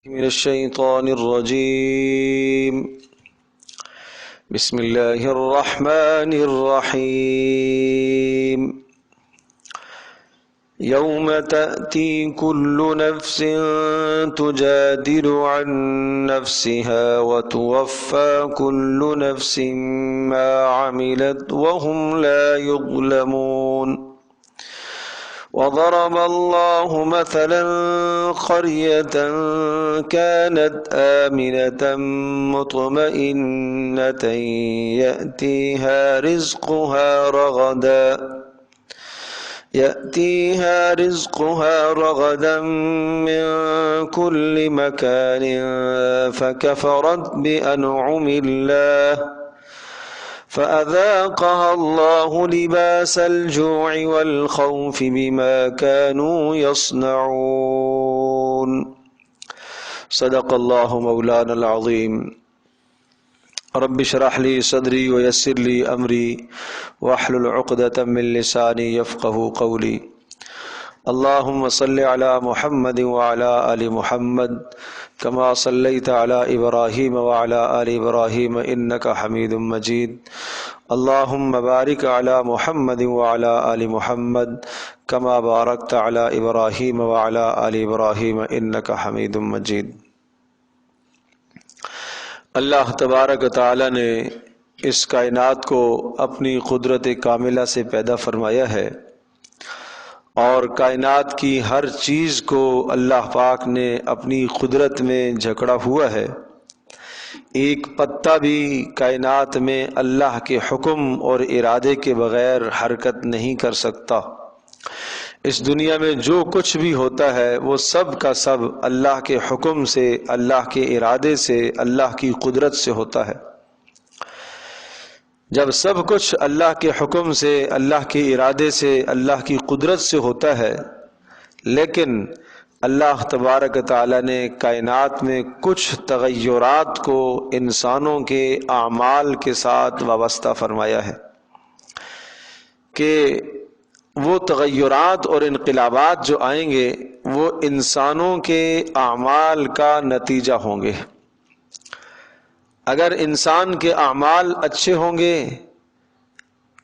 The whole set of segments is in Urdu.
من الشيطان الرجيم. بسم الله الرحمن الرحيم. يوم تأتي كل نفس تجادل عن نفسها وتوفى كل نفس ما عملت وهم لا يظلمون. وضرب الله مثلا قرية كانت آمنة مطمئنة يأتيها رزقها رغدا من كل مكان فكفرت بأنعم الله فأذاقها الله لباس الجوع والخوف بما كانوا يصنعون. صدق الله مولانا العظيم. رب اشرح لي صدري ويسر لي أمري واحلل عقدة من لساني يفقهوا قولي. اللهم صل على محمد وعلى آل محمد كما صليت على إبراهيم وعلى آل إبراهيم إنك حميد مجيد. اللهم بارك على محمد وعلى آل محمد كما باركت على إبراهيم وعلى آل إبراهيم إنك حميد مجيد. اللہ تبارک و تعالی نے اس کائنات کو اپنی قدرت کاملہ سے پیدا فرمایا ہے اور کائنات کی ہر چیز کو اللہ پاک نے اپنی قدرت میں جھکڑا ہوا ہے. ایک پتا بھی کائنات میں اللہ کے حکم اور ارادے کے بغیر حرکت نہیں کر سکتا. اس دنیا میں جو کچھ بھی ہوتا ہے وہ سب کا سب اللہ کے حکم سے، اللہ کے ارادے سے، اللہ کی قدرت سے ہوتا ہے. جب سب کچھ اللہ کے حکم سے، اللہ کے ارادے سے، اللہ کی قدرت سے ہوتا ہے، لیکن اللہ تبارک تعالی نے کائنات میں کچھ تغیرات کو انسانوں کے اعمال کے ساتھ وابستہ فرمایا ہے کہ وہ تغیرات اور انقلابات جو آئیں گے وہ انسانوں کے اعمال کا نتیجہ ہوں گے. اگر انسان کے اعمال اچھے ہوں گے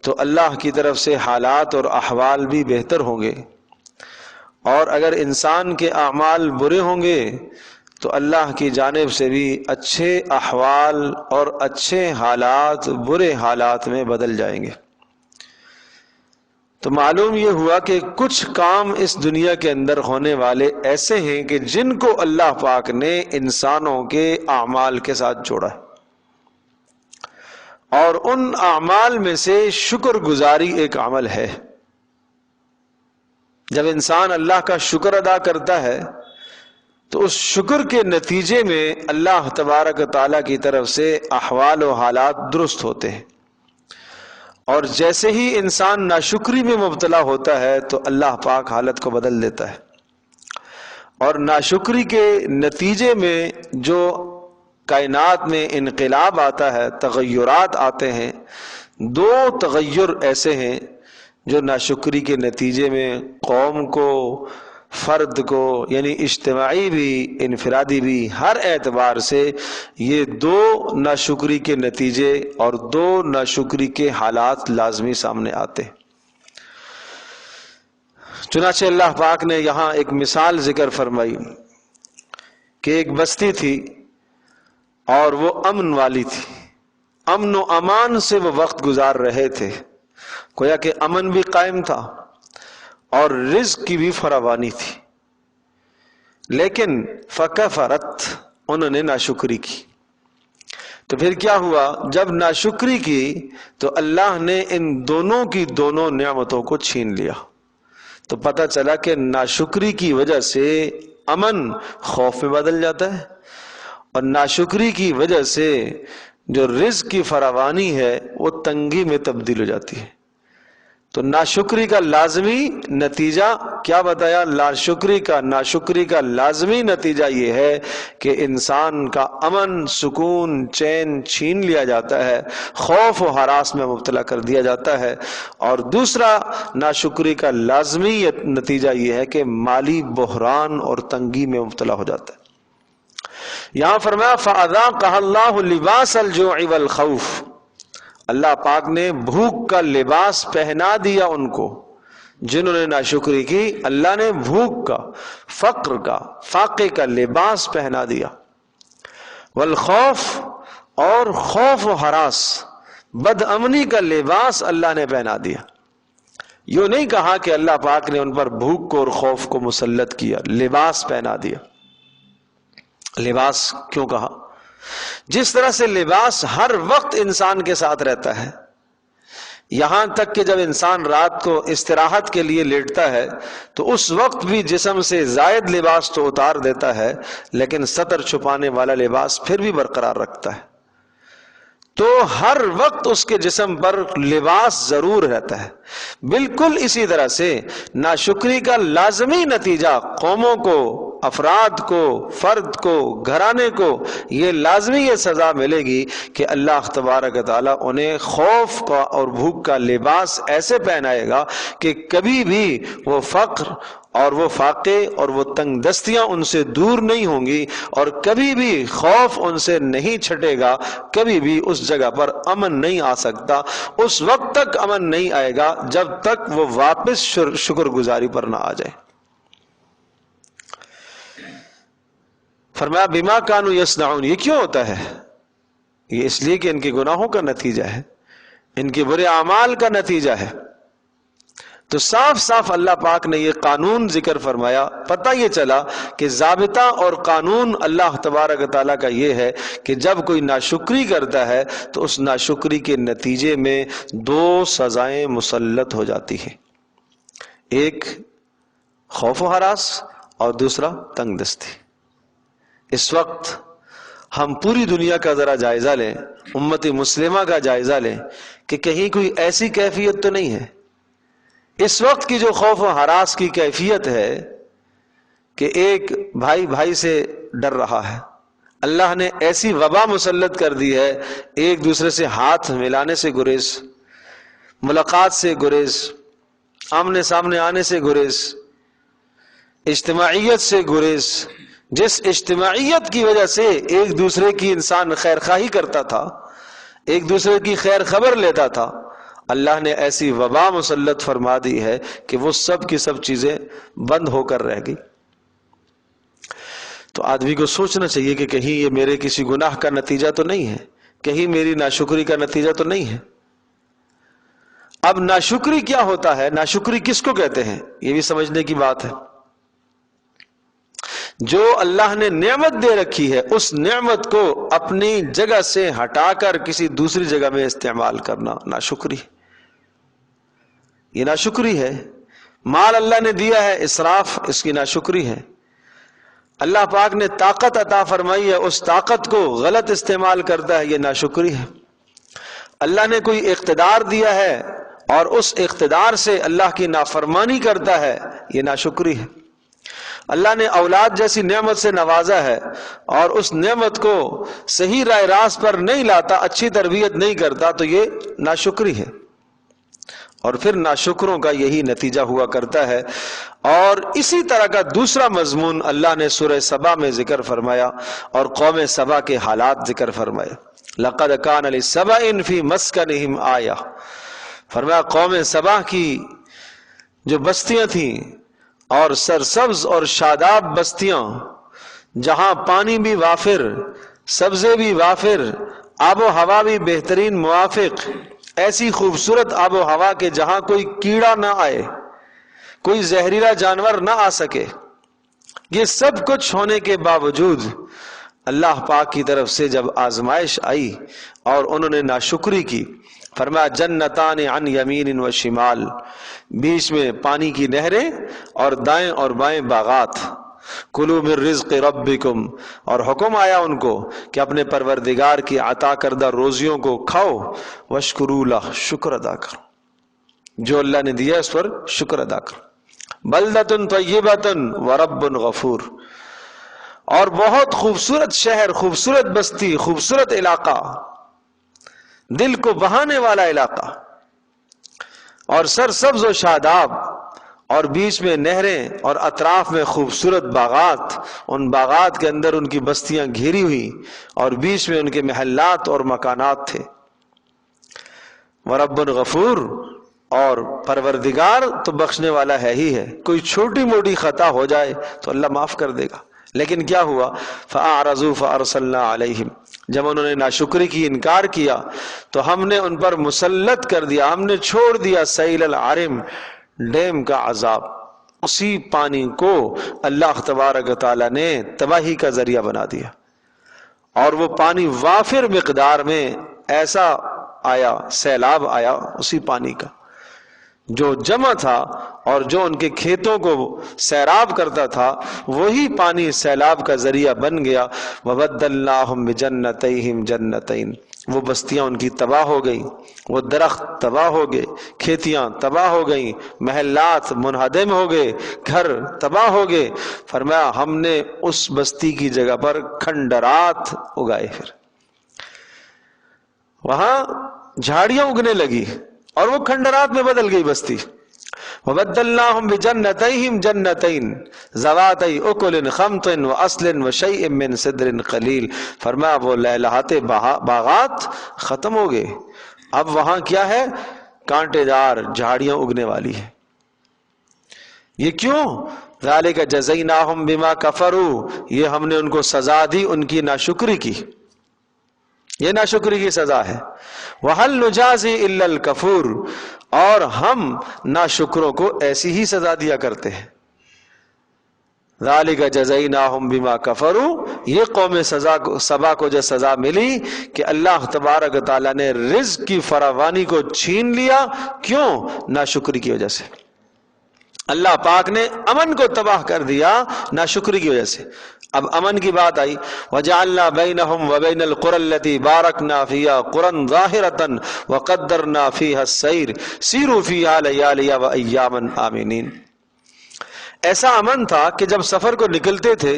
تو اللہ کی طرف سے حالات اور احوال بھی بہتر ہوں گے، اور اگر انسان کے اعمال برے ہوں گے تو اللہ کی جانب سے بھی اچھے احوال اور اچھے حالات برے حالات میں بدل جائیں گے. تو معلوم یہ ہوا کہ کچھ کام اس دنیا کے اندر ہونے والے ایسے ہیں کہ جن کو اللہ پاک نے انسانوں کے اعمال کے ساتھ جوڑا ہے، اور ان اعمال میں سے شکر گزاری ایک عمل ہے. جب انسان اللہ کا شکر ادا کرتا ہے تو اس شکر کے نتیجے میں اللہ تبارک تعالیٰ کی طرف سے احوال و حالات درست ہوتے ہیں، اور جیسے ہی انسان ناشکری میں مبتلا ہوتا ہے تو اللہ پاک حالت کو بدل دیتا ہے. اور ناشکری کے نتیجے میں جو کائنات میں انقلاب آتا ہے، تغیرات آتے ہیں، دو تغیر ایسے ہیں جو ناشکری کے نتیجے میں قوم کو، فرد کو، یعنی اجتماعی بھی انفرادی بھی، ہر اعتبار سے یہ دو ناشکری کے نتیجے اور دو ناشکری کے حالات لازمی سامنے آتے ہیں. چنانچہ اللہ پاک نے یہاں ایک مثال ذکر فرمائی کہ ایک بستی تھی اور وہ امن والی تھی، امن و امان سے وہ وقت گزار رہے تھے، گویا کہ امن بھی قائم تھا اور رزق کی بھی فراوانی تھی. لیکن فکفرت، انہوں نے ناشکری کی. تو پھر کیا ہوا؟ جب ناشکری کی تو اللہ نے ان دونوں کی دونوں نعمتوں کو چھین لیا. تو پتہ چلا کہ ناشکری کی وجہ سے امن خوف میں بدل جاتا ہے، اور ناشکری کی وجہ سے جو رزق کی فراوانی ہے وہ تنگی میں تبدیل ہو جاتی ہے. تو ناشکری کا لازمی نتیجہ کیا بتایا؟ ناشکری کا لازمی نتیجہ یہ ہے کہ انسان کا امن، سکون، چین چھین لیا جاتا ہے، خوف و ہراس میں مبتلا کر دیا جاتا ہے. اور دوسرا ناشکری کا لازمی نتیجہ یہ ہے کہ مالی بحران اور تنگی میں مبتلا ہو جاتا ہے. یہاں فرمایا فَأَذَاقَهَا اللَّهُ لِبَاسَ الْجُوعِ وَالْخَوْفِ، اللہ پاک نے بھوک کا لباس پہنا دیا ان کو جنہوں نے ناشکری کی، اللہ نے بھوک کا، فقر کا، فاقے کا لباس پہنا دیا، والخوف، اور خوف و ہراس، بد امنی کا لباس اللہ نے پہنا دیا۔ یوں نہیں کہا کہ اللہ پاک نے ان پر بھوک کو اور خوف کو مسلط کیا، لباس پہنا دیا۔ لباس کیوں کہا؟ جس طرح سے لباس ہر وقت انسان کے ساتھ رہتا ہے، یہاں تک کہ جب انسان رات کو استراحت کے لیے لیٹتا ہے تو اس وقت بھی جسم سے زائد لباس تو اتار دیتا ہے، لیکن ستر چھپانے والا لباس پھر بھی برقرار رکھتا ہے۔ تو ہر وقت اس کے جسم پر لباس ضرور رہتا ہے۔ بالکل اسی طرح سے ناشکری کا لازمی نتیجہ قوموں کو، افراد کو، فرد کو، گھرانے کو یہ لازمی یہ سزا ملے گی کہ اللہ تبارک و تعالیٰ انہیں خوف کا اور بھوک کا لباس ایسے پہنائے گا کہ کبھی بھی وہ فقر اور وہ فاقے اور وہ تنگ دستیاں ان سے دور نہیں ہوں گی، اور کبھی بھی خوف ان سے نہیں چھٹے گا، کبھی بھی اس جگہ پر امن نہیں آ سکتا۔ اس وقت تک امن نہیں آئے گا جب تک وہ واپس شکر گزاری پر نہ آ جائے۔ فرمایا بما کانوا یصنعون، یہ کیوں ہوتا ہے؟ یہ اس لیے کہ ان کے گناہوں کا نتیجہ ہے، ان کے برے اعمال کا نتیجہ ہے۔ تو صاف صاف اللہ پاک نے یہ قانون ذکر فرمایا، پتہ یہ چلا کہ ضابطہ اور قانون اللہ تبارک و تعالیٰ کا یہ ہے کہ جب کوئی ناشکری کرتا ہے تو اس ناشکری کے نتیجے میں دو سزائیں مسلط ہو جاتی ہیں، ایک خوف و ہراس اور دوسرا تنگ دستی۔ اس وقت ہم پوری دنیا کا ذرا جائزہ لیں، امت مسلمہ کا جائزہ لیں کہ کہیں کوئی ایسی کیفیت تو نہیں ہے اس وقت کی جو خوف و ہراس کی کیفیت ہے کہ ایک بھائی بھائی سے ڈر رہا ہے، اللہ نے ایسی وبا مسلط کر دی ہے، ایک دوسرے سے ہاتھ ملانے سے گریز، ملاقات سے گریز، آمنے سامنے آنے سے گریز، اجتماعیت سے گریز۔ جس اجتماعیت کی وجہ سے ایک دوسرے کی انسان خیر خواہی کرتا تھا، ایک دوسرے کی خیر خبر لیتا تھا، اللہ نے ایسی وبا مسلط فرما دی ہے کہ وہ سب کی سب چیزیں بند ہو کر رہ گئی۔ تو آدمی کو سوچنا چاہیے کہ کہیں یہ میرے کسی گناہ کا نتیجہ تو نہیں ہے، کہیں میری ناشکری کا نتیجہ تو نہیں ہے۔ اب ناشکری کیا ہوتا ہے، ناشکری کس کو کہتے ہیں، یہ بھی سمجھنے کی بات ہے۔ جو اللہ نے نعمت دے رکھی ہے اس نعمت کو اپنی جگہ سے ہٹا کر کسی دوسری جگہ میں استعمال کرنا ناشکری، یہ ناشکری ہے۔ مال اللہ نے دیا ہے، اسراف اس کی ناشکری ہے۔ اللہ پاک نے طاقت عطا فرمائی ہے، اس طاقت کو غلط استعمال کرتا ہے، یہ ناشکری ہے۔ اللہ نے کوئی اقتدار دیا ہے اور اس اقتدار سے اللہ کی نافرمانی کرتا ہے، یہ ناشکری ہے۔ اللہ نے اولاد جیسی نعمت سے نوازا ہے اور اس نعمت کو صحیح راہ راست پر نہیں لاتا، اچھی تربیت نہیں کرتا، تو یہ ناشکری ہے۔ اور پھر ناشکروں کا یہی نتیجہ ہوا کرتا ہے۔ اور اسی طرح کا دوسرا مضمون اللہ نے سورہ سبا میں ذکر فرمایا اور قوم سبا کے حالات ذکر فرمائے۔ لَقَدْ كَانَ لِسَبَإٍ فِي مَسْكَنِهِمْ آیَةٌ، فرمایا قوم سبا کی جو بستیاں تھیں اور سرسبز اور شاداب بستیاں، جہاں پانی بھی وافر، سبزے بھی وافر، آب و ہوا بھی بہترین موافق، ایسی خوبصورت آب و ہوا کے جہاں کوئی کیڑا نہ آئے، کوئی زہریلا جانور نہ آ سکے، یہ سب کچھ ہونے کے باوجود اللہ پاک کی طرف سے جب آزمائش آئی اور انہوں نے ناشکری کی، فرمایا جنتان عن یمین و شمال، بیچ میں پانی کی نہریں اور دائیں اور بائیں باغات، کلوا من رزق ربکم، اور حکم آیا ان کو کہ اپنے پروردگار کی عطا کردہ روزیوں کو کھاؤ، واشکروا لہ، شکر ادا کرو، جو اللہ نے دیا اس پر شکر ادا کرو، بلدۃ طیبۃ ورب غفور، اور بہت خوبصورت شہر، خوبصورت بستی، خوبصورت علاقہ، دل کو بہانے والا علاقہ، اور سرسبز و شاداب، اور بیچ میں نہریں اور اطراف میں خوبصورت باغات، ان باغات کے اندر ان کی بستیاں گھیری ہوئی اور بیچ میں ان کے محلات اور مکانات تھے۔ ورب غفور، اور پروردگار تو بخشنے والا ہے ہی ہے، کوئی چھوٹی موٹی خطا ہو جائے تو اللہ معاف کر دے گا۔ لیکن کیا ہوا؟ فَأَعْرَضُوا فَأَرْسَلْنَا عَلَيْهِمْ، جب انہوں نے ناشکری کی، انکار کیا، تو ہم نے ان پر مسلط کر دیا، ہم نے چھوڑ دیا سیل العرم، ڈیم کا عذاب۔ اسی پانی کو اللہ تبارک و تعالیٰ نے تباہی کا ذریعہ بنا دیا، اور وہ پانی وافر مقدار میں ایسا آیا، سیلاب آیا اسی پانی کا، جو جمع تھا اور جو ان کے کھیتوں کو سیراب کرتا تھا، وہی پانی سیلاب کا ذریعہ بن گیا۔ وَبَدَّلْنَاهُمْ بِجَنَّتَيْهِمْ جَنَّتَيْنِ، وہ بستیاں ان کی تباہ ہو گئی، وہ درخت تباہ ہو گئے، کھیتیاں تباہ ہو گئیں، محلات منہدم ہو گئے، گھر تباہ ہو گئے۔ فرمایا ہم نے اس بستی کی جگہ پر کھنڈرات اگائے، پھر وہاں جھاڑیاں اگنے لگی اور وہ کھنڈرات میں بدل گئی بستی۔ وَبَدَّلْنَاهُمْ بِجَنَّتَيْهِمْ جَنَّتَيْنِ ذَوَاتَيْ أُكُلٍ خَمْطٍ وَأَصْلٍ وَشَيْءٍ مِّن سِدْرٍ قَلِيلٍ۔ فرمایا وہ لہلہاتے باغات ختم ہو گئے، اب وہاں کیا ہے؟ کانٹے دار جھاڑیاں اگنے والی ہے۔ یہ کیوں؟ ذَلِكَ جَزَيْنَاهُمْ بِمَا كَفَرُوا، یہ ہم نے ان کو سزا دی ان کی ناشکری کی، یہ ناشکری کی سزا ہے۔ وَهَلْ نُجَازِي إِلَّا الْكَفُورَ، اور ہم ناشکروں کو ایسی ہی سزا دیا کرتے ہیں۔ ذَلِكَ جَزَيْنَاهُمْ بِمَا كَفَرُوا، یہ قوم سبا کو جو سزا ملی کہ اللہ تبارک و تعالیٰ نے رزق کی فراوانی کو چھین لیا، کیوں؟ ناشکری کی وجہ سے۔ اللہ پاک نے امن کو تباہ کر دیا ناشکری کی وجہ سے۔ اب امن کی بات آئی، وَجَعَلْنَا بَيْنَهُمْ وَبَيْنَ الْقُرَى الَّتِي بَارَكْنَا فِيهَا قُرًى ظَاهِرَةً وَقَدَّرْنَا فِيهَا السَّيْرَ سِيرُوا فِيهَا لَيَالِيَ وَأَيَّامًا آمِنِينَ۔ ایسا امن تھا کہ جب سفر کو نکلتے تھے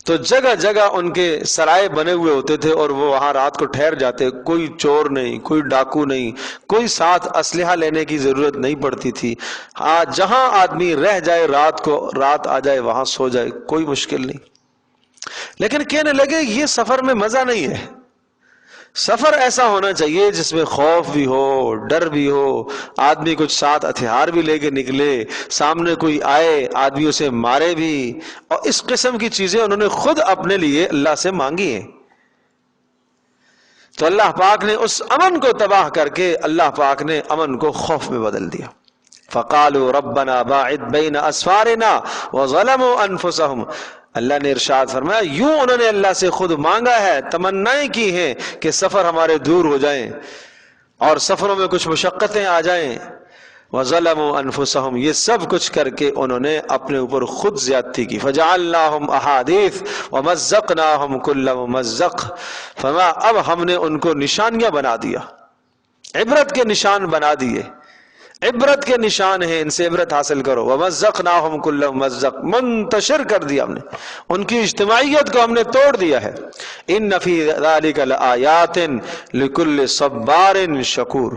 تو جگہ جگہ ان کے سرائے بنے ہوئے ہوتے تھے اور وہ وہاں رات کو ٹھہر جاتے، کوئی چور نہیں، کوئی ڈاکو نہیں، کوئی ساتھ اسلحہ لینے کی ضرورت نہیں پڑتی تھی۔ جہاں آدمی رہ جائے رات کو، رات آ جائے وہاں سو جائے، کوئی مشکل نہیں۔ لیکن کہنے لگے یہ سفر میں مزہ نہیں ہے، سفر ایسا ہونا چاہیے جس میں خوف بھی ہو، ڈر بھی ہو، آدمی کچھ ساتھ ہتھیار بھی لے کے نکلے، سامنے کوئی آئے آدمی اسے مارے بھی، اور اس قسم کی چیزیں انہوں نے خود اپنے لیے اللہ سے مانگی ہیں۔ تو اللہ پاک نے اس امن کو تباہ کر کے اللہ پاک نے امن کو خوف میں بدل دیا۔ فَقَالُوا رَبَّنَا بَاعِدْ بَيْنَ أَسْفَارِنَا وَظَلَمُوا أَنفُسَهُمْ، اللہ نے ارشاد فرمایا یوں انہوں نے اللہ سے خود مانگا ہے، تمنائیں کی ہیں کہ سفر ہمارے دور ہو جائیں اور سفروں میں کچھ مشقتیں آ جائیں۔ وَظَلَمُوا أَنفُسَهُمْ، یہ سب کچھ کر کے انہوں نے اپنے اوپر خود زیادتی کی۔ فَجَعَلْنَاهُمْ أَحَادِيثَ وَمَزَّقْنَاهُمْ كُلَّ مُمَزَّقٍ، فرمایا اب ہم نے ان کو نشانیاں بنا دیا، عبرت کے نشان بنا دیے، عبرت کے نشان ہیں، ان سے عبرت حاصل کرو۔ وَمَزَّقْنَاهُمْ كُلَّ مُمَزَّقٍ، منتشر کر دیا ہم نے، ان کی اجتماعیت کو ہم نے توڑ دیا ہے۔ إِنَّ فِي ذَلِكَ لَآيَاتٍ لِكُلِّ صَبَّارٍ شَكُورٍ،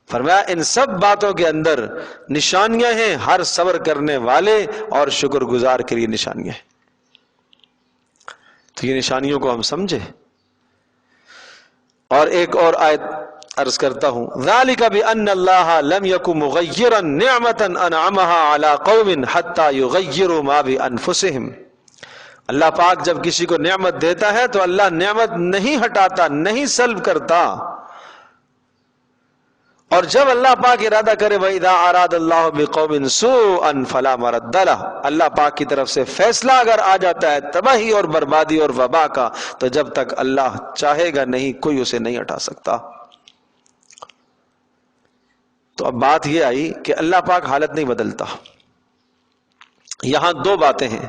فرمایا ان سب باتوں کے اندر نشانیاں ہیں ہر صبر کرنے والے اور شکر گزار کے لیے نشانیاں ہیں۔ تو یہ نشانیوں کو ہم سمجھے۔ اور ایک اور آیت عرض کرتا ہوں، ذَلِكَ بِأَنَّ اللَّهَ لَمْ يَكُ مُغَيِّرًا نِعْمَةً أَنْعَمَهَا عَلَىٰ قَوْمٍ حَتَّى يُغَيِّرُوا مَا بِأَنفُسِهِمْ، اللہ پاک جب کسی کو نعمت دیتا ہے تو اللہ نعمت نہیں ہٹاتا، نہیں سلب کرتا، اور جب اللہ پاک ارادہ کرے وَإِذَا أَرَادَ اللَّهُ بِقَوْمٍ سُوءًا فَلَا مَرَدَّ لَهُ، اللہ پاک کی طرف سے فیصلہ اگر آ جاتا ہے تباہی اور بربادی اور وبا کا، تو جب تک اللہ چاہے گا نہیں کوئی اسے نہیں ہٹا سکتا۔ تو اب بات یہ آئی کہ اللہ پاک حالت نہیں بدلتا۔ یہاں دو باتیں ہیں،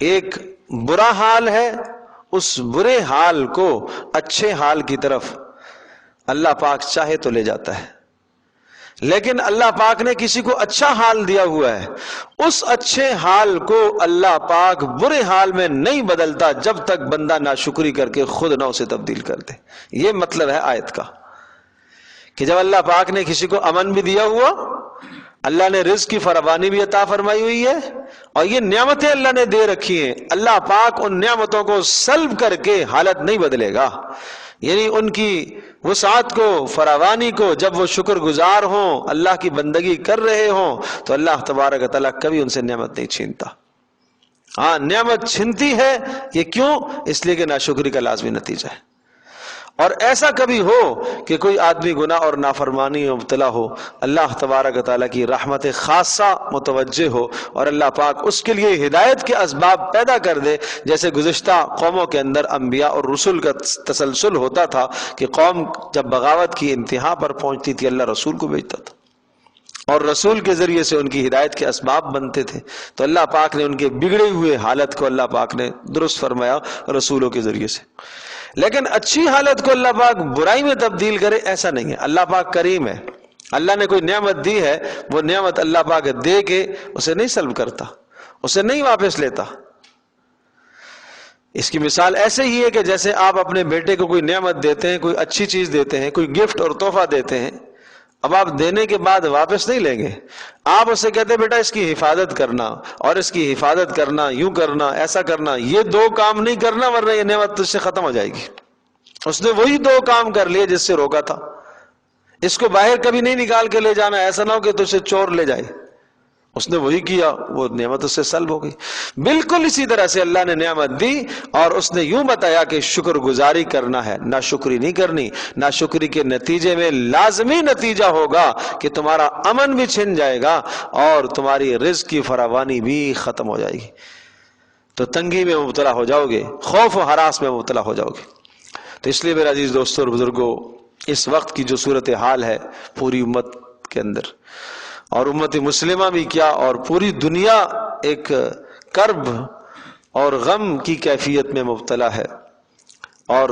ایک برا حال ہے، اس برے حال کو اچھے حال کی طرف اللہ پاک چاہے تو لے جاتا ہے، لیکن اللہ پاک نے کسی کو اچھا حال دیا ہوا ہے، اس اچھے حال کو اللہ پاک برے حال میں نہیں بدلتا جب تک بندہ ناشکری کر کے خود نہ اسے تبدیل کر دے۔ یہ مطلب ہے آیت کا کہ جب اللہ پاک نے کسی کو امن بھی دیا ہوا، اللہ نے رزق کی فراوانی بھی عطا فرمائی ہوئی ہے، اور یہ نعمتیں اللہ نے دے رکھی ہیں، اللہ پاک ان نعمتوں کو سلب کر کے حالت نہیں بدلے گا. یعنی ان کی وسعت کو، فراوانی کو، جب وہ شکر گزار ہوں، اللہ کی بندگی کر رہے ہوں، تو اللہ تبارک و تعالیٰ کبھی ان سے نعمت نہیں چھینتا. ہاں نعمت چھنتی ہے، یہ کیوں؟ اس لیے کہ ناشکری کا لازمی نتیجہ ہے. اور ایسا کبھی ہو کہ کوئی آدمی گناہ اور نافرمانی میں مبتلا ہو، اللہ تبارک و تعالیٰ کی رحمت خاصہ متوجہ ہو اور اللہ پاک اس کے لیے ہدایت کے اسباب پیدا کر دے، جیسے گزشتہ قوموں کے اندر انبیاء اور رسول کا تسلسل ہوتا تھا کہ قوم جب بغاوت کی انتہا پر پہنچتی تھی اللہ رسول کو بھیجتا تھا اور رسول کے ذریعے سے ان کی ہدایت کے اسباب بنتے تھے. تو اللہ پاک نے ان کے بگڑے ہوئے حالت کو اللہ پاک نے درست فرمایا رسولوں کے ذریعے سے. لیکن اچھی حالت کو اللہ پاک برائی میں تبدیل کرے، ایسا نہیں ہے. اللہ پاک کریم ہے، اللہ نے کوئی نعمت دی ہے، وہ نعمت اللہ پاک دے کے اسے نہیں سلب کرتا، اسے نہیں واپس لیتا. اس کی مثال ایسے ہی ہے کہ جیسے آپ اپنے بیٹے کو کوئی نعمت دیتے ہیں، کوئی اچھی چیز دیتے ہیں، کوئی گفٹ اور تحفہ دیتے ہیں، اب آپ دینے کے بعد واپس نہیں لیں گے، آپ اسے کہتے ہیں بیٹا اس کی حفاظت کرنا، اور اس کی حفاظت کرنا، یوں کرنا، ایسا کرنا، یہ دو کام نہیں کرنا ورنہ یہ نعمت تجھ سے ختم ہو جائے گی. اس نے وہی دو کام کر لیے جس سے روکا تھا. اس کو باہر کبھی نہیں نکال کے لے جانا، ایسا نہ ہو کہ تجھ سے چور لے جائے. اس نے وہی کیا، وہ نعمت اس سے سلب ہو گئی. بالکل اسی طرح سے اللہ نے نعمت دی اور اس نے یوں بتایا کہ شکر گزاری کرنا ہے، ناشکری نہیں کرنی. ناشکری کے نتیجے میں لازمی نتیجہ ہوگا کہ تمہارا امن بھی چھن جائے گا اور تمہاری رزق کی فراوانی بھی ختم ہو جائے گی. تو تنگی میں مبتلا ہو جاؤ گے، خوف و ہراس میں مبتلا ہو جاؤ گے. تو اس لیے میرے عزیز دوستوں اور بزرگوں، اس وقت کی جو صورتحال ہے پوری امت کے اندر، اور امت مسلمہ بھی کیا اور پوری دنیا ایک کرب اور غم کی کیفیت میں مبتلا ہے، اور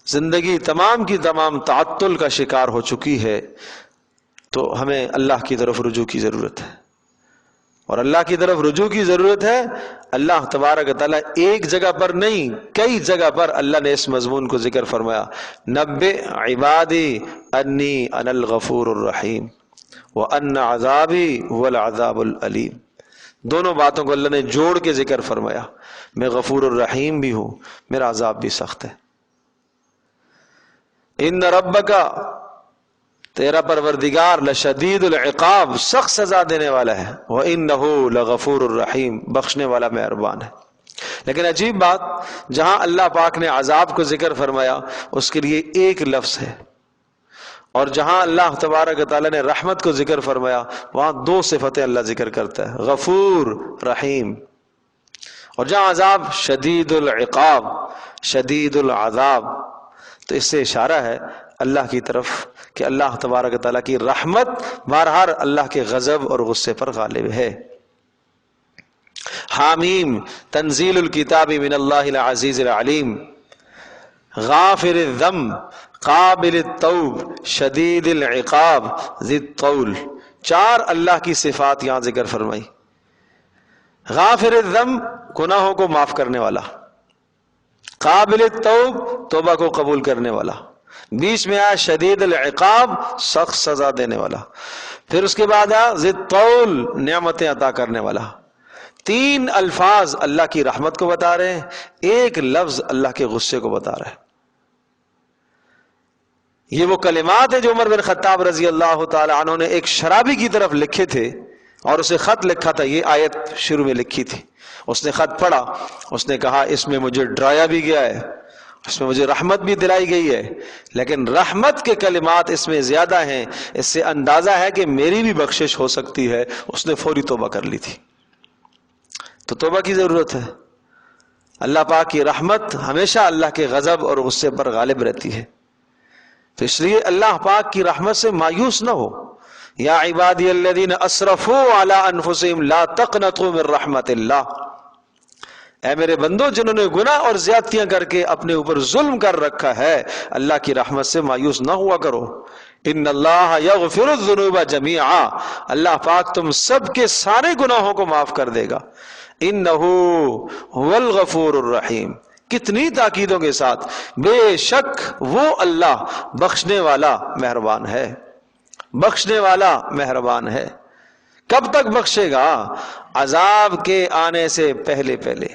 زندگی تمام کی تمام تعطل کا شکار ہو چکی ہے. تو ہمیں اللہ کی طرف رجوع کی ضرورت ہے، اور اللہ کی طرف رجوع کی ضرورت ہے. اللہ تبارک و تعالیٰ ایک جگہ پر نہیں، کئی جگہ پر اللہ نے اس مضمون کو ذکر فرمایا. نبئ عبادی انی انا الغفور الرحیم وَأَنَّ عَذَابِي هُوَ الْعَذَابُ الْأَلِيمُ. دونوں باتوں کو اللہ نے جوڑ کے ذکر فرمایا. میں غفور الرحیم بھی ہوں، میرا عذاب بھی سخت ہے. ان ربک، تیرا پروردگار، لشدید العقاب، سخت سزا دینے والا ہے. وَإِنَّهُ لَغَفُورُ الرَّحِيمُ، بخشنے والا مہربان ہے. لیکن عجیب بات، جہاں اللہ پاک نے عذاب کو ذکر فرمایا اس کے لیے ایک لفظ ہے، اور جہاں اللہ تبارک و تعالیٰ نے رحمت کو ذکر فرمایا وہاں دو صفتیں اللہ ذکر کرتا ہے، غفور، رحیم. اور جہاں عذاب، شدید العقاب، شدید العذاب. تو اس سے اشارہ ہے اللہ کی طرف کہ اللہ تبارک و تعالیٰ کی رحمت بہرحال اللہ کے غضب اور غصے پر غالب ہے. حامیم، تنزیل الکتاب من اللہ العزیز العلیم. غافر الذنب، قابل التوب، شدید العقاب، ذی الطول. چار اللہ کی صفات یہاں ذکر فرمائی. غافر الذنب، گناہوں کو معاف کرنے والا. قابل التوب، توبہ کو قبول کرنے والا. بیچ میں آیا شدید العقاب، سخت سزا دینے والا. پھر اس کے بعد آیا ذی الطول، نعمتیں عطا کرنے والا. تین الفاظ اللہ کی رحمت کو بتا رہے ہیں، ایک لفظ اللہ کے غصے کو بتا رہے ہیں. یہ وہ کلمات ہیں جو عمر بن خطاب رضی اللہ تعالی عنہ نے ایک شرابی کی طرف لکھے تھے اور اسے خط لکھا تھا. یہ آیت شروع میں لکھی تھی. اس نے خط پڑھا، اس نے کہا اس میں مجھے ڈرایا بھی گیا ہے، اس میں مجھے رحمت بھی دلائی گئی ہے، لیکن رحمت کے کلمات اس میں زیادہ ہیں. اس سے اندازہ ہے کہ میری بھی بخشش ہو سکتی ہے. اس نے فوری توبہ کر لی تھی. تو توبہ کی ضرورت ہے. اللہ پاک کی رحمت ہمیشہ اللہ کے غضب اور غصے پر غالب رہتی ہے. تو اس لیے اللہ پاک کی رحمت سے مایوس نہ ہو. یا عبادی الذین اسرفوا علی انفسہم لا تقنطوا من رحمت اللہ. اے میرے بندو جنہوں نے گناہ اور زیادتیاں کر کے اپنے اوپر ظلم کر رکھا ہے، اللہ کی رحمت سے مایوس نہ ہوا کرو. ان اللہ یغفر الذنوب جميعا، اللہ پاک تم سب کے سارے گناہوں کو معاف کر دے گا. انہ هو الغفور الرحیم، کتنی تاکیدوں کے ساتھ، بے شک وہ اللہ بخشنے والا مہربان ہے، بخشنے والا مہربان ہے۔ کب تک بخشے گا؟ عذاب کے آنے سے پہلے پہلے،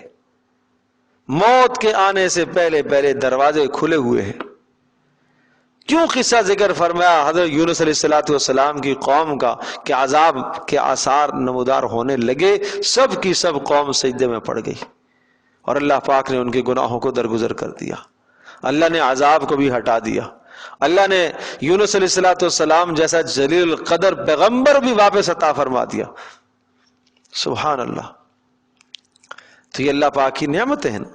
موت کے آنے سے پہلے پہلے دروازے کھلے ہوئے ہیں۔ کیوں قصہ ذکر فرمایا حضرت یونس علیہ السلام کی قوم کا کہ عذاب کے آثار نمودار ہونے لگے، سب کی سب قوم سجدے میں پڑ گئی اور اللہ پاک نے ان کے گناہوں کو درگزر کر دیا، اللہ نے عذاب کو بھی ہٹا دیا، اللہ نے یونس علیہ السلام جیسا جلیل القدر پیغمبر بھی واپس عطا فرما دیا۔ سبحان اللہ۔ تو یہ اللہ پاک کی نعمتیں ہیں نا،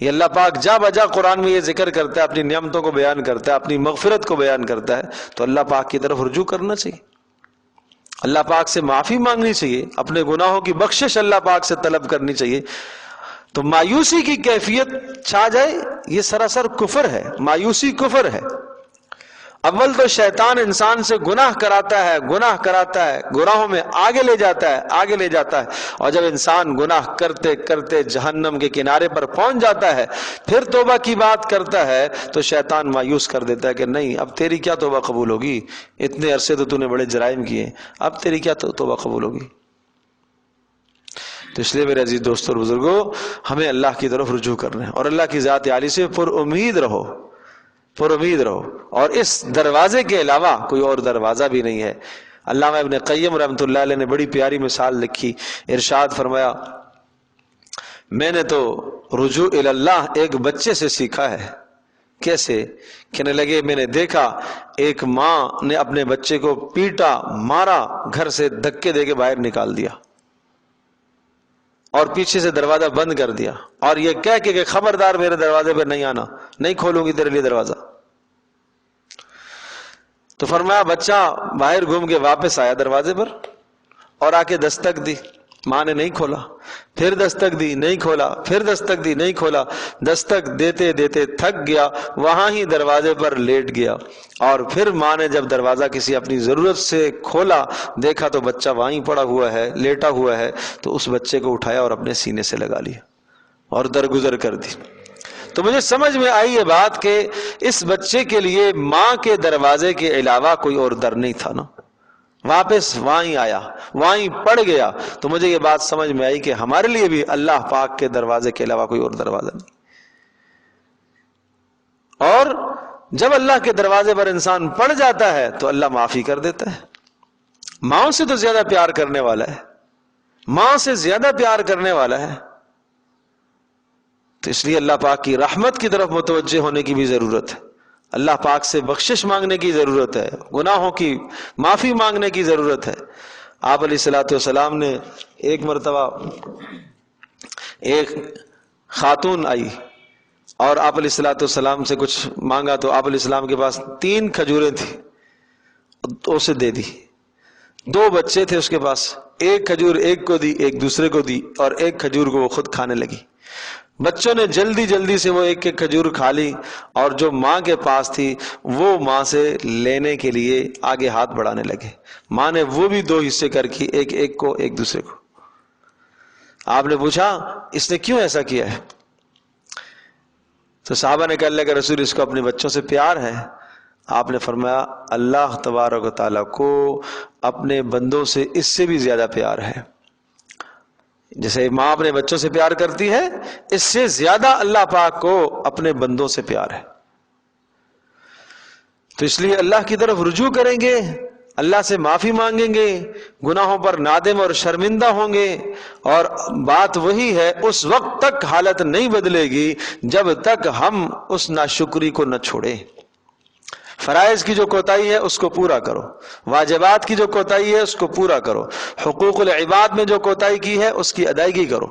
یہ اللہ پاک جا بجا قرآن میں یہ ذکر کرتا ہے، اپنی نعمتوں کو بیان کرتا ہے، اپنی مغفرت کو بیان کرتا ہے، تو اللہ پاک کی طرف رجوع کرنا چاہیے، اللہ پاک سے معافی مانگنی چاہیے، اپنے گناہوں کی بخشش اللہ پاک سے طلب کرنی چاہیے۔ تو مایوسی کی کیفیت چھا جائے یہ سراسر کفر ہے، مایوسی کفر ہے۔ اول تو شیطان انسان سے گناہ کراتا ہے، گناہ کراتا ہے، گناہوں میں آگے لے جاتا ہے، آگے لے جاتا ہے، اور جب انسان گناہ کرتے کرتے جہنم کے کنارے پر پہنچ جاتا ہے، پھر توبہ کی بات کرتا ہے تو شیطان مایوس کر دیتا ہے کہ نہیں، اب تیری کیا توبہ قبول ہوگی، اتنے عرصے تو نے بڑے جرائم کیے، اب تیری کیا توبہ قبول ہوگی۔ تو اس لیے میرے عزیز دوستوں اور بزرگوں، ہمیں اللہ کی طرف رجوع کرنا ہے اور اللہ کی ذات عالی سے پر امید رہو، پر امید رہو، اور اس دروازے کے علاوہ کوئی اور دروازہ بھی نہیں ہے۔ علامہ ابن قیم رحمۃ اللہ علیہ نے بڑی پیاری مثال لکھی، ارشاد فرمایا، میں نے تو رجوع اللہ ایک بچے سے سیکھا ہے۔ کیسے؟ کہنے لگے میں نے دیکھا ایک ماں نے اپنے بچے کو پیٹا، مارا، گھر سے دھکے دے کے باہر نکال دیا اور پیچھے سے دروازہ بند کر دیا، اور یہ کہہ کے کہ خبردار میرے دروازے پہ نہیں آنا، نہیں کھولوں گی تیرے لیے دروازہ۔ تو فرمایا بچہ باہر گھوم کے واپس آیا دروازے پر اور آ کے دستک دی، ماں نے نہیں کھولا، پھر دستک دی، نہیں کھولا، پھر دستک دی، نہیں کھولا، دستک دیتے دیتے تھک گیا، وہاں ہی دروازے پر لیٹ گیا، اور پھر ماں نے جب دروازہ کسی اپنی ضرورت سے کھولا، دیکھا تو بچہ وہیں پڑا ہوا ہے، لیٹا ہوا ہے، تو اس بچے کو اٹھایا اور اپنے سینے سے لگا لیا اور درگزر کر دی۔ تو مجھے سمجھ میں آئی یہ بات کہ اس بچے کے لیے ماں کے دروازے کے علاوہ کوئی اور در نہیں تھا نا، واپس وہیں آیا، وہیں پڑ گیا۔ تو مجھے یہ بات سمجھ میں آئی کہ ہمارے لیے بھی اللہ پاک کے دروازے کے علاوہ کوئی اور دروازہ نہیں، اور جب اللہ کے دروازے پر انسان پڑ جاتا ہے تو اللہ معافی کر دیتا ہے۔ ماں سے تو زیادہ پیار کرنے والا ہے، ماں سے زیادہ پیار کرنے والا ہے، تو اس لیے اللہ پاک کی رحمت کی طرف متوجہ ہونے کی بھی ضرورت ہے، اللہ پاک سے بخشش مانگنے کی ضرورت ہے، گناہوں کی معافی مانگنے کی ضرورت ہے۔ آپ علیہ الصلوۃ والسلام نے ایک مرتبہ ایک خاتون آئی اور آپ علیہ الصلوۃ والسلام سے کچھ مانگا، تو آپ علیہ السلام کے پاس 3 کھجوریں تھیں، تو اسے دے دی۔ 2 بچے تھے اس کے پاس، ایک کھجور ایک کو دی، ایک دوسرے کو دی، اور ایک کھجور کو وہ خود کھانے لگی۔ بچوں نے جلدی جلدی سے وہ ایک ایک کھجور کھا لی، اور جو ماں کے پاس تھی وہ ماں سے لینے کے لیے آگے ہاتھ بڑھانے لگے، ماں نے وہ بھی 2 حصے کر کی، ایک ایک کو، ایک دوسرے کو۔ آپ نے پوچھا اس نے کیوں ایسا کیا ہے؟ تو صحابہ نے کہا اللہ کے رسول اس کو اپنے بچوں سے پیار ہے۔ آپ نے فرمایا اللہ تبارک و تعالیٰ کو اپنے بندوں سے اس سے بھی زیادہ پیار ہے، جیسے ماں اپنے بچوں سے پیار کرتی ہے، اس سے زیادہ اللہ پاک کو اپنے بندوں سے پیار ہے۔ تو اس لیے اللہ کی طرف رجوع کریں گے، اللہ سے معافی مانگیں گے، گناہوں پر نادم اور شرمندہ ہوں گے، اور بات وہی ہے اس وقت تک حالت نہیں بدلے گی جب تک ہم اس ناشکری کو نہ چھوڑیں۔ فرائض کی جو کوتاہی ہے اس کو پورا کرو، واجبات کی جو کوتاہی ہے اس کو پورا کرو، حقوق العباد میں جو کوتاہی کی ہے اس کی ادائیگی کرو،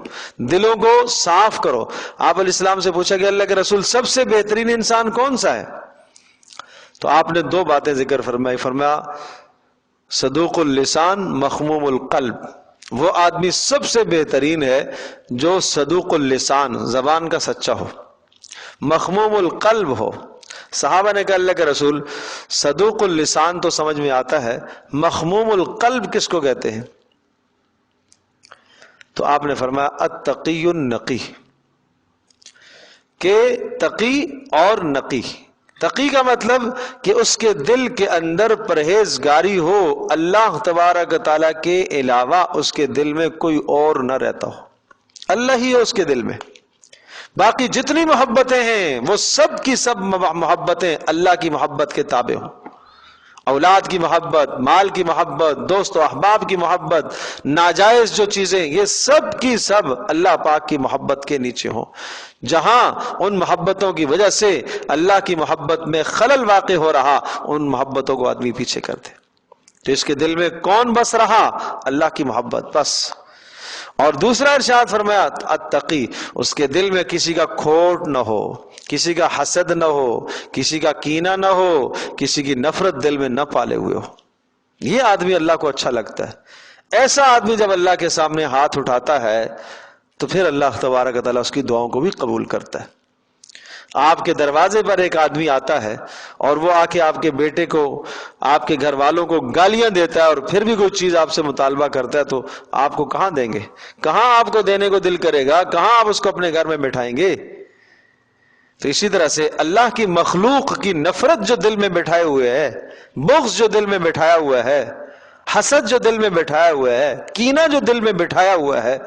دلوں کو صاف کرو۔ آپ علیہ السلام سے پوچھا کہ اللہ کے رسول سب سے بہترین انسان کون سا ہے؟ تو آپ نے 2 باتیں ذکر فرمائی، فرمایا صدوق اللسان مخموم القلب، وہ آدمی سب سے بہترین ہے جو صدوق اللسان، زبان کا سچا ہو، مخموم القلب ہو۔ صحابہ نے کہا اللہ کے رسول صدوق اللسان تو سمجھ میں آتا ہے، مخموم القلب کس کو کہتے ہیں؟ تو آپ نے فرمایا التقی النقی، کہ تقی اور نقی. تقی کا مطلب کہ اس کے دل کے اندر پرہیزگاری ہو، اللہ تبارک تعالیٰ کے علاوہ اس کے دل میں کوئی اور نہ رہتا ہو، اللہ ہی ہے اس کے دل میں. باقی جتنی محبتیں ہیں وہ سب کی سب محبتیں اللہ کی محبت کے تابع ہوں. اولاد کی محبت، مال کی محبت، دوست و احباب کی محبت، ناجائز جو چیزیں، یہ سب کی سب اللہ پاک کی محبت کے نیچے ہوں. جہاں ان محبتوں کی وجہ سے اللہ کی محبت میں خلل واقع ہو رہا، ان محبتوں کو آدمی پیچھے کر دے. تو اس کے دل میں کون بس رہا؟ اللہ کی محبت بس. اور دوسرا ارشاد فرمایا اتقی، اس کے دل میں کسی کا کھوٹ نہ ہو، کسی کا حسد نہ ہو، کسی کا کینہ نہ ہو، کسی کی نفرت دل میں نہ پالے ہوئے ہو. یہ آدمی اللہ کو اچھا لگتا ہے. ایسا آدمی جب اللہ کے سامنے ہاتھ اٹھاتا ہے تو پھر اللہ تبارک تعالیٰ اس کی دعاؤں کو بھی قبول کرتا ہے. آپ کے دروازے پر ایک آدمی آتا ہے اور وہ آ کے آپ کے بیٹے کو، آپ کے گھر والوں کو گالیاں دیتا ہے اور پھر بھی کوئی چیز آپ سے مطالبہ کرتا ہے، تو آپ کو کہاں دیں گے؟ کہاں آپ کو دینے کو دل کرے گا؟ کہاں آپ اس کو اپنے گھر میں بٹھائیں گے؟ تو اسی طرح سے اللہ کی مخلوق کی نفرت جو دل میں بٹھائے ہوئے ہے، بغض جو دل میں بٹھایا ہوا ہے، حسد جو دل میں بٹھایا ہوا ہے، کینہ جو دل میں بٹھایا ہوا ہے،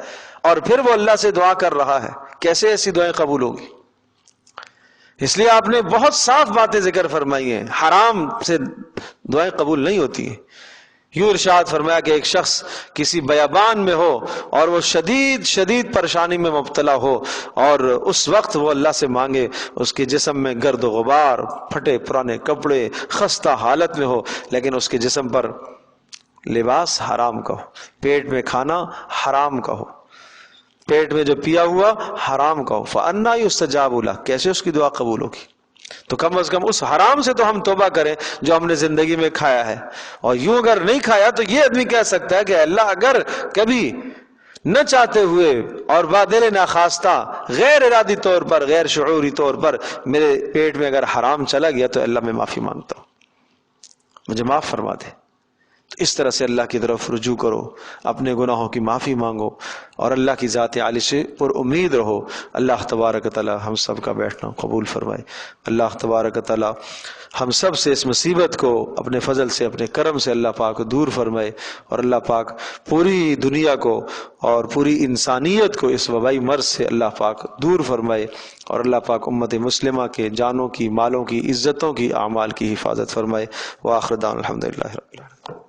اور پھر وہ اللہ سے دعا کر رہا ہے، کیسے ایسی دعائیں قبول ہوگی؟ اس لیے آپ نے بہت صاف باتیں ذکر فرمائی ہیں. حرام سے دعائیں قبول نہیں ہوتی ہیں. یوں ارشاد فرمایا کہ ایک شخص کسی بیابان میں ہو اور وہ شدید پریشانی میں مبتلا ہو، اور اس وقت وہ اللہ سے مانگے، اس کے جسم میں گرد و غبار، پھٹے پرانے کپڑے، خستہ حالت میں ہو، لیکن اس کے جسم پر لباس حرام کا ہو، پیٹ میں کھانا حرام کا ہو، پیٹ میں جو پیا ہوا حرام کا ہو، فَأَنَّىٰ يُسْتَجَابُ لَهُ، کیسے اس کی دعا قبول ہوگی؟ تو کم از کم اس حرام سے تو ہم توبہ کریں جو ہم نے زندگی میں کھایا ہے. اور یوں اگر نہیں کھایا تو یہ آدمی کہہ سکتا ہے کہ اللہ اگر کبھی نہ چاہتے ہوئے اور بادل ناخواستہ غیر ارادی طور پر، غیر شعوری طور پر میرے پیٹ میں اگر حرام چلا گیا تو اللہ میں معافی مانگتا ہوں، مجھے معاف فرما دے. اس طرح سے اللہ کی طرف رجوع کرو، اپنے گناہوں کی معافی مانگو اور اللہ کی ذات عالی سے پر امید رہو. اللہ تبارک تعالی ہم سب کا بیٹھنا قبول فرمائے. اللہ تبارک تعالی ہم سب سے اس مصیبت کو اپنے فضل سے، اپنے کرم سے اللہ پاک دور فرمائے، اور اللہ پاک پوری دنیا کو اور پوری انسانیت کو اس وبائی مرض سے اللہ پاک دور فرمائے، اور اللہ پاک امت مسلمہ کے جانوں کی، مالوں کی، عزتوں کی، اعمال کی حفاظت فرمائے. وآخر دعوانا الحمدللہ رب العالمین.